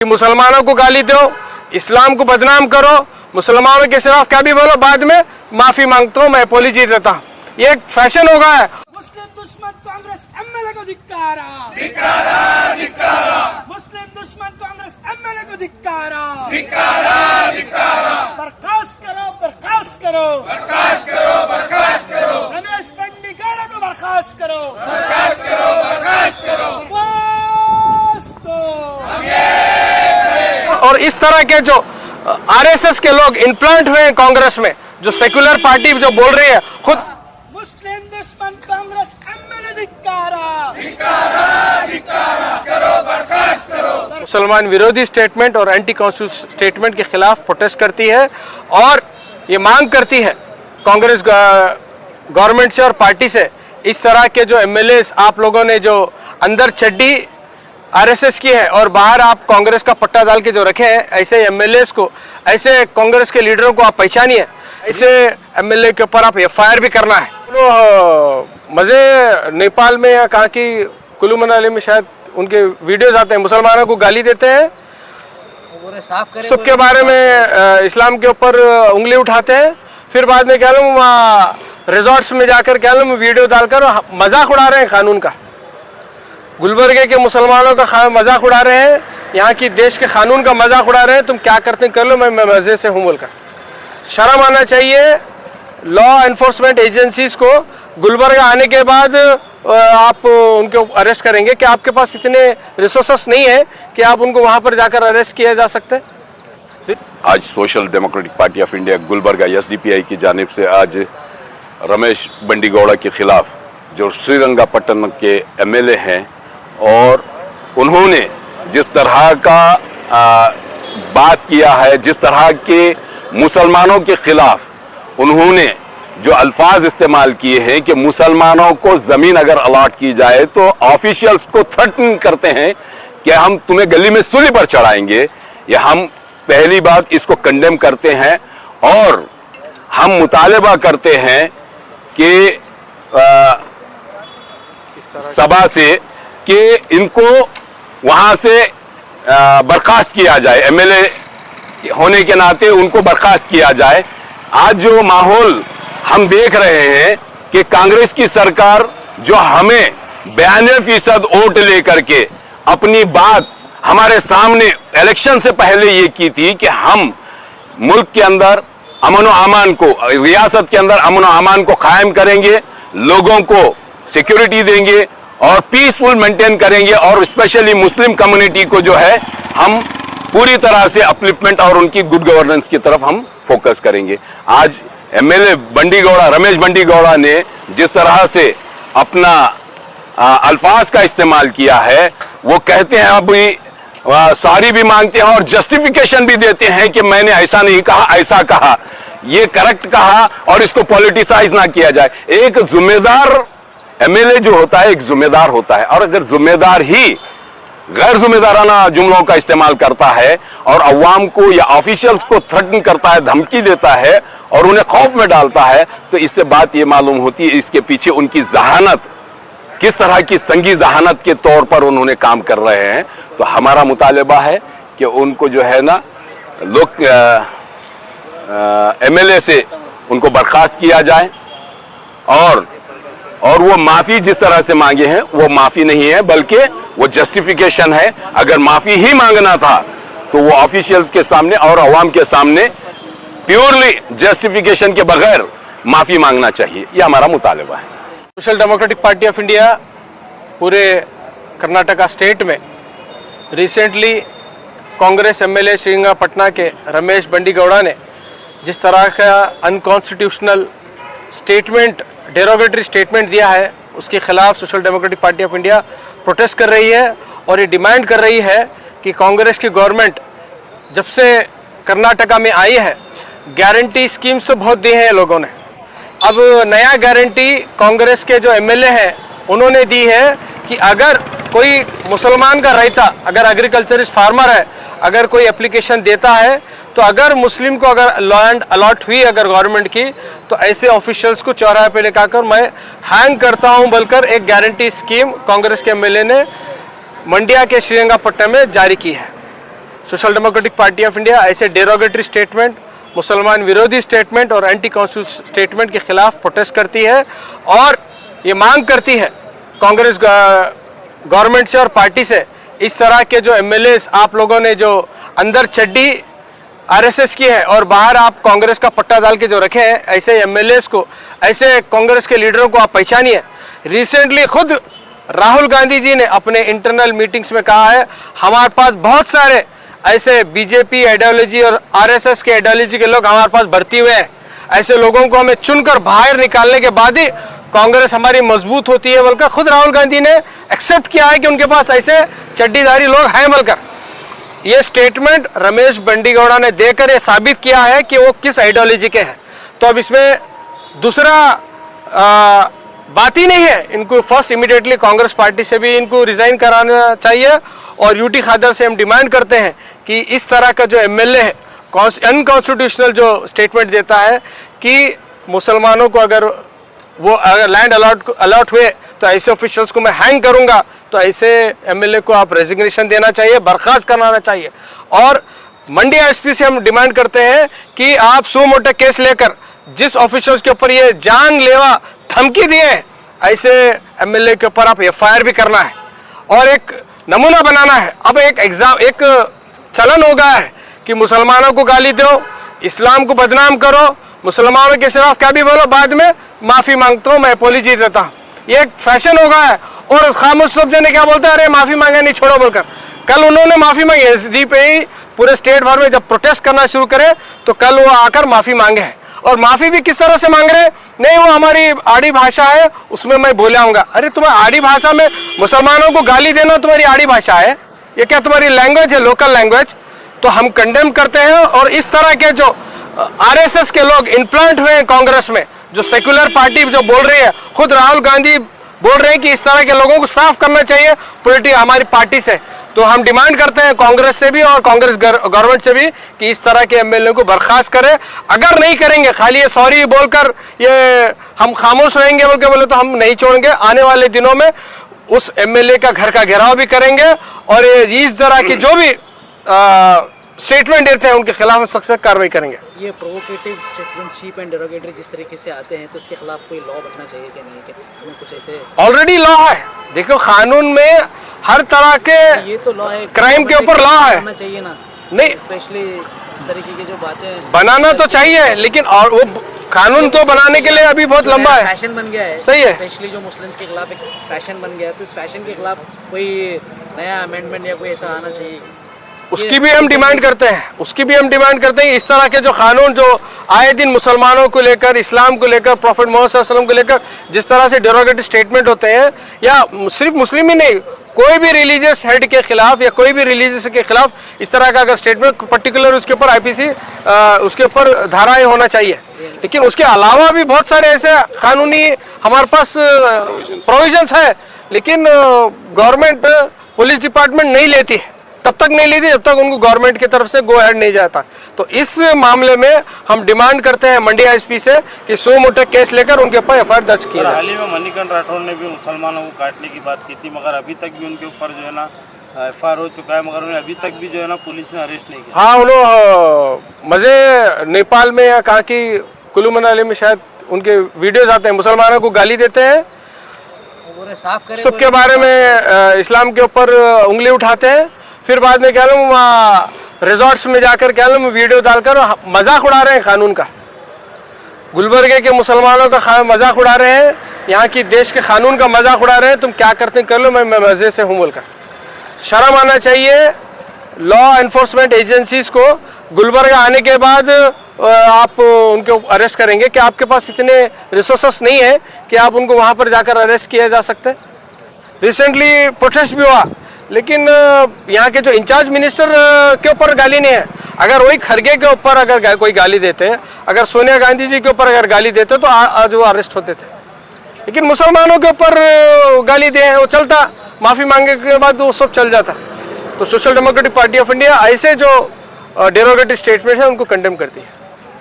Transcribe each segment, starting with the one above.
कि मुसलमानों को गाली दो, इस्लाम को बदनाम करो, मुसलमानों के खिलाफ क्या भी बोलो, बाद में माफी मांगता हूँ, मैं अपॉलॉजी देता हूँ। ये एक फैशन हो गया है। मुस्लिम दुश्मन कांग्रेस एमएलए को धिक्कारा, मुस्लिम दुश्मन कांग्रेस एमएलए को धिक्कारा, बर्खास्त करो, बर्खास्त करो, बर्खास्त करो, रमेश बंडीगौड़ा को बर्खास्त करो, बस दो। और इस तरह के जो आरएसएस के लोग इम्प्लांट हुए हैं कांग्रेस में, जो सेक्युलर पार्टी जो बोल रही है खुद मुस्लिम दुश्मन कांग्रेस एमएलए धिक्कारा, मुसलमान विरोधी स्टेटमेंट और एंटी कॉन्स्टिट्यूशन स्टेटमेंट के खिलाफ प्रोटेस्ट करती है और ये मांग करती है कांग्रेस गवर्नमेंट से और पार्टी से, इस तरह के जो एमएलए आप लोगों ने जो अंदर चड्डी आरएसएस की है और बाहर आप कांग्रेस का पट्टा डाल के जो रखे हैं, ऐसे एमएलए को, ऐसे कांग्रेस के लीडरों को आप पहचानिए, ऐसे एमएलए के ऊपर आप एफआईआर भी करना है। तो मजे नेपाल में या कहाँ की कुल्लू मनाली में शायद उनके वीडियोज आते हैं, मुसलमानों को गाली देते हैं, सबके बारे में इस्लाम के ऊपर उंगली उठाते हैं, फिर बाद में क्या लो रिजॉर्ट्स में जाकर क्या लो वीडियो डालकर मजाक उड़ा रहे हैं कानून का। गुलबर्गे के मुसलमानों का मजाक उड़ा रहे हैं, यहाँ की देश के कानून का मजाक उड़ा रहे हैं, तुम क्या करते कर लो, मैं मजे से हूँ बोलकर। शर्म आना चाहिए लॉ एनफोर्समेंट एजेंसीज को। गुलबर्गा आने के बाद आप उनको अरेस्ट करेंगे, क्या आपके पास इतने रिसोर्सेस नहीं है कि आप उनको वहाँ पर जाकर अरेस्ट किया जा सकते? आज social democratic party of India Gulbarga SDPI की जानिब से आज रमेश बंडीगौड़ा के खिलाफ जो श्रीरंगपट्टनम के एमएलए हैं और उन्होंने जिस तरह का बात किया है, जिस तरह के मुसलमानों के खिलाफ उन्होंने जो अल्फाज इस्तेमाल किए हैं कि मुसलमानों को ज़मीन अगर अलॉट की जाए तो ऑफिशियल्स को थ्रेटन करते हैं कि हम तुम्हें गली में सूली पर चढ़ाएंगे, या हम पहली बात इसको कंडेम करते हैं और हम मुतालबा करते हैं कि सभा से कि इनको वहां से बर्खास्त किया जाए, एमएलए होने के नाते उनको बर्खास्त किया जाए। आज जो माहौल हम देख रहे हैं कि कांग्रेस की सरकार जो हमें 92% वोट लेकर के अपनी बात हमारे सामने इलेक्शन से पहले ये की थी कि हम मुल्क के अंदर अमन व अमान को, रियासत के अंदर अमन व अमान को कायम करेंगे, लोगों को सिक्योरिटी देंगे और पीसफुल मेंटेन करेंगे, और स्पेशली मुस्लिम कम्युनिटी को जो है हम पूरी तरह से अपलिफ्टमेंट और उनकी गुड गवर्नेंस की तरफ हम फोकस करेंगे। आज एमएलए बंडीगौड़ा, रमेश बंडीगौड़ा ने जिस तरह से अपना अल्फाज का इस्तेमाल किया है, वो कहते हैं अभी सॉरी भी मांगते हैं और जस्टिफिकेशन भी देते हैं कि मैंने ऐसा नहीं कहा, ऐसा कहा, ये करेक्ट कहा, और इसको पॉलिटिसाइज ना किया जाए। एक जिम्मेदार एमएलए जो होता है एक जिम्मेदार होता है, और अगर जिम्मेदार ही गैर जिम्मेदाराना जुमलों का इस्तेमाल करता है और अवाम को या ऑफिशियल्स को थ्रेटन करता है, धमकी देता है और उन्हें खौफ में डालता है, तो इससे बात ये मालूम होती है इसके पीछे उनकी जहानत, किस तरह की संगी जहानत के तौर पर उन्होंने काम कर रहे हैं। तो हमारा मुतालिबा है कि उनको जो है ना लोग एमएलए से उनको बर्खास्त किया जाए, और वो माफी जिस तरह से मांगे हैं वो माफी नहीं है बल्कि वो जस्टिफिकेशन है। अगर माफी ही मांगना था तो वो ऑफिशियल्स के सामने और अवाम के सामने प्योरली जस्टिफिकेशन के बगैर माफी मांगना चाहिए, ये हमारा मुतालिबा है। Social democratic party of India पूरे कर्नाटका स्टेट में रिसेंटली कांग्रेस एमएलए श्रीरंगपट्टनम के रमेश बंडीगौड़ा ने जिस तरह का अनकॉन्स्टिट्यूशनल स्टेटमेंट, डेरोगेटरी स्टेटमेंट दिया है, उसके खिलाफ social democratic party of India protest कर रही है और ये डिमांड कर रही है कि कांग्रेस की गवर्नमेंट जब से कर्नाटका में आई है, गारंटी स्कीम्स तो बहुत दी हैं लोगों ने, अब नया गारंटी कांग्रेस के जो एमएलए हैं उन्होंने दी है कि अगर कोई मुसलमान का रहता, अगर एग्रीकल्चरिस्ट फार्मर है, अगर कोई एप्लीकेशन देता है तो अगर मुस्लिम को अगर लैंड अलॉट हुई अगर गवर्नमेंट की, तो ऐसे ऑफिशियल्स को चौराहे पे लेकर मैं हैंग करता हूं बोलकर एक गारंटी स्कीम कांग्रेस के एमएलए ने मंडिया के श्रीरंगपट्टनम में जारी की है। Social democratic party of India ऐसे डेरोगेटरी स्टेटमेंट, मुसलमान विरोधी स्टेटमेंट और एंटी कॉन्स्टिट्यूशन स्टेटमेंट के खिलाफ प्रोटेस्ट करती है और ये मांग करती है कांग्रेस गवर्नमेंट से और पार्टी से, इस तरह के जो एमएलएस आप लोगों ने जो अंदर चड्डी आरएसएस की है और बाहर आप कांग्रेस का पट्टा डाल के जो रखे हैं, ऐसे एमएलएस को, ऐसे कांग्रेस के लीडरों को आप पहचानिए। रिसेंटली खुद राहुल गांधी जी ने अपने इंटरनल मीटिंग्स में कहा है हमारे पास बहुत सारे ऐसे बीजेपी आइडियोलॉजी और आरएसएस के आइडियोलॉजी के लोग हमारे पास भर्ती हुए हैं, ऐसे लोगों को हमें चुनकर बाहर निकालने के बाद ही कांग्रेस हमारी मजबूत होती है बोलकर खुद राहुल गांधी ने एक्सेप्ट किया है कि उनके पास ऐसे चड्डीधारी लोग हैं बोलकर। ये स्टेटमेंट रमेश बंडीगौड़ा ने देकर ये साबित किया है कि वो किस आइडियोलॉजी के हैं। तो अब इसमें दूसरा बात ही नहीं है, इनको फर्स्ट इमीडिएटली कांग्रेस पार्टी से भी इनको रिजाइन कराना चाहिए और यूटी खादर से हम डिमांड करते हैं कि इस तरह का जो एमएलए है अनकॉन्स्टिट्यूशनल जो स्टेटमेंट देता है कि मुसलमानों को अगर लैंड अलॉट हुए तो ऐसे ऑफिशियल्स को मैं हैंग करूंगा, तो ऐसे एमएलए को आप रेजिग्नेशन देना चाहिए, बर्खास्त कराना चाहिए। और मंडी एसपी से हम डिमांड करते हैं कि आप सो मोटे केस लेकर जिस ऑफिशियल्स के ऊपर ये जानलेवा धमकी दिए ऐसे एमएलए के ऊपर आप एफआईआर भी करना है और एक नमूना बनाना है। अब एक चलन हो गया है कि मुसलमानों को गाली दो, इस्लाम को बदनाम करो, मुसलमानों के खिलाफ क्या भी बोलो, बाद में माफी मांगता हूँ, मैं अपॉलॉजी देता हूँ, ये एक फैशन हो गया है। और खामोश सब जने क्या बोलते हैं, अरे माफी मांगे नहीं छोड़ो बोलकर। कल उन्होंने माफी मांगी एसडी पे ही पूरे स्टेट भर में जब प्रोटेस्ट करना शुरू करे तो कल वो आकर माफी मांगे हैं। और माफी भी किस तरह से मांग रहे, नहीं वो हमारी आड़ी भाषा है उसमें मैं बोले आऊंगा। अरे तुम्हारी आड़ी भाषा में मुसलमानों को गाली देना तुम्हारी आड़ी भाषा है, ये क्या तुम्हारी लैंग्वेज है, लोकल लैंग्वेज? तो हम कंडेम करते हैं। और इस तरह के जो आरएसएस के लोग इम्प्लांट हुए हैं कांग्रेस में, जो सेक्युलर पार्टी जो बोल रही है, खुद राहुल गांधी बोल रहे हैं कि इस तरह के लोगों को साफ करना चाहिए पॉलिटिक्स हमारी पार्टी से। तो हम डिमांड करते हैं कांग्रेस से भी और कांग्रेस गवर्नमेंट से भी कि इस तरह के एमएलए को बर्खास्त करें। अगर नहीं करेंगे, खाली ये सॉरी बोलकर ये हम खामोश रहेंगे बोल के बोले तो हम नहीं छोड़ेंगे। आने वाले दिनों में उस एमएलए का घर का घेराव भी करेंगे और इस तरह की जो भी स्टेटमेंट देते हैं उनके खिलाफ हम सख्त कार्रवाई करेंगे। ये provocative statement, cheap and derogatory जिस तरीके से आते हैं तो उसके खिलाफ कोई लॉ बनना चाहिए कि नहीं, कि कुछ ऐसे? ऑलरेडी लॉ है, देखो कानून में हर तरह के ये तो लॉ है, क्राइम के ऊपर लॉ है, बनना चाहिए ना? नहीं, स्पेशली इस तरीके की जो बातें बनाना तो चाहिए, लेकिन और वो कानून तो बनाने के लिए अभी बहुत लंबा है, फैशन बन गया है। सही है, स्पेशली जो मुस्लिम के खिलाफ एक फैशन बन गया है, तो इस फैशन के खिलाफ कोई नया अमेंडमेंट या कोई ऐसा आना चाहिए। उसकी भी हम डिमांड करते हैं, इस तरह के जो कानून जो आए दिन मुसलमानों को लेकर, इस्लाम को लेकर, प्रॉफिट मोहम्मद सल्लल्लाहु अलैहि वसल्लम को लेकर जिस तरह से डेरोगेटरी स्टेटमेंट होते हैं, या सिर्फ मुस्लिम ही नहीं, कोई भी रिलीजियस हेड के खिलाफ या कोई भी रिलीजियस के खिलाफ इस तरह का अगर स्टेटमेंट पर्टिकुलर उसके ऊपर आईपीसी उसके ऊपर धाराएं होना चाहिए। लेकिन उसके अलावा भी बहुत सारे ऐसे कानूनी हमारे पास प्रोविजंस है, लेकिन गवर्नमेंट पुलिस डिपार्टमेंट नहीं लेती है, तब तक नहीं लेती जब तक उनको गवर्नमेंट की तरफ से गो हेड नहीं जाता। तो इस मामले में हम डिमांड करते हैं मंडी एसपी से कि 100 मोटे केस लेकर उनके ऊपर एफआईआर दर्ज किया जाए। हाल ही में मणिकरण राठौर ने भी मुसलमानों को काटने की बात की थी, मगर अभी तक भी उनके ऊपर जो है ना एफआईआर हो चुका है, मगर उन्हें अभी तक भी जो है ना पुलिस ने अरेस्ट नहीं किया। हाँ, उन्होंने मजे नेपाल में या कहाँ की कुल्लू मनाली में शायद उनके वीडियोज आते हैं, मुसलमानों को गाली देते हैं, सबके बारे में इस्लाम के ऊपर उंगली उठाते हैं, फिर बाद में क्या लो रिजॉर्ट्स में जाकर क्या लो वीडियो डालकर मजाक उड़ा रहे हैं कानून का। गुलबर्गे के मुसलमानों का मजाक उड़ा रहे हैं, यहाँ की देश के कानून का मजाक उड़ा रहे हैं, तुम क्या करते कर लो, मैं मजे से हूँ बोलकर। शर्म आना चाहिए लॉ एनफोर्समेंट एजेंसीज को। गुलबर्गा आने के बाद आप उनको अरेस्ट करेंगे कि आपके पास इतने रिसोर्सेस नहीं है कि आप उनको वहाँ पर जाकर अरेस्ट किया जा सकते। रिसेंटली प्रोटेस्ट भी हुआ, लेकिन यहाँ के जो इंचार्ज मिनिस्टर के ऊपर गाली नहीं है। अगर वही खरगे के ऊपर अगर कोई गाली देते, अगर सोनिया गांधी जी के ऊपर अगर गाली देते तो आज वो अरेस्ट होते थे, लेकिन मुसलमानों के ऊपर गाली दे वो चलता, माफ़ी मांगे के बाद वो सब चल जाता। तो social democratic party of India ऐसे जो डेरोगेटरी स्टेटमेंट है उनको कंडेम करती है।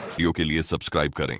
वीडियो के लिए सब्सक्राइब करें।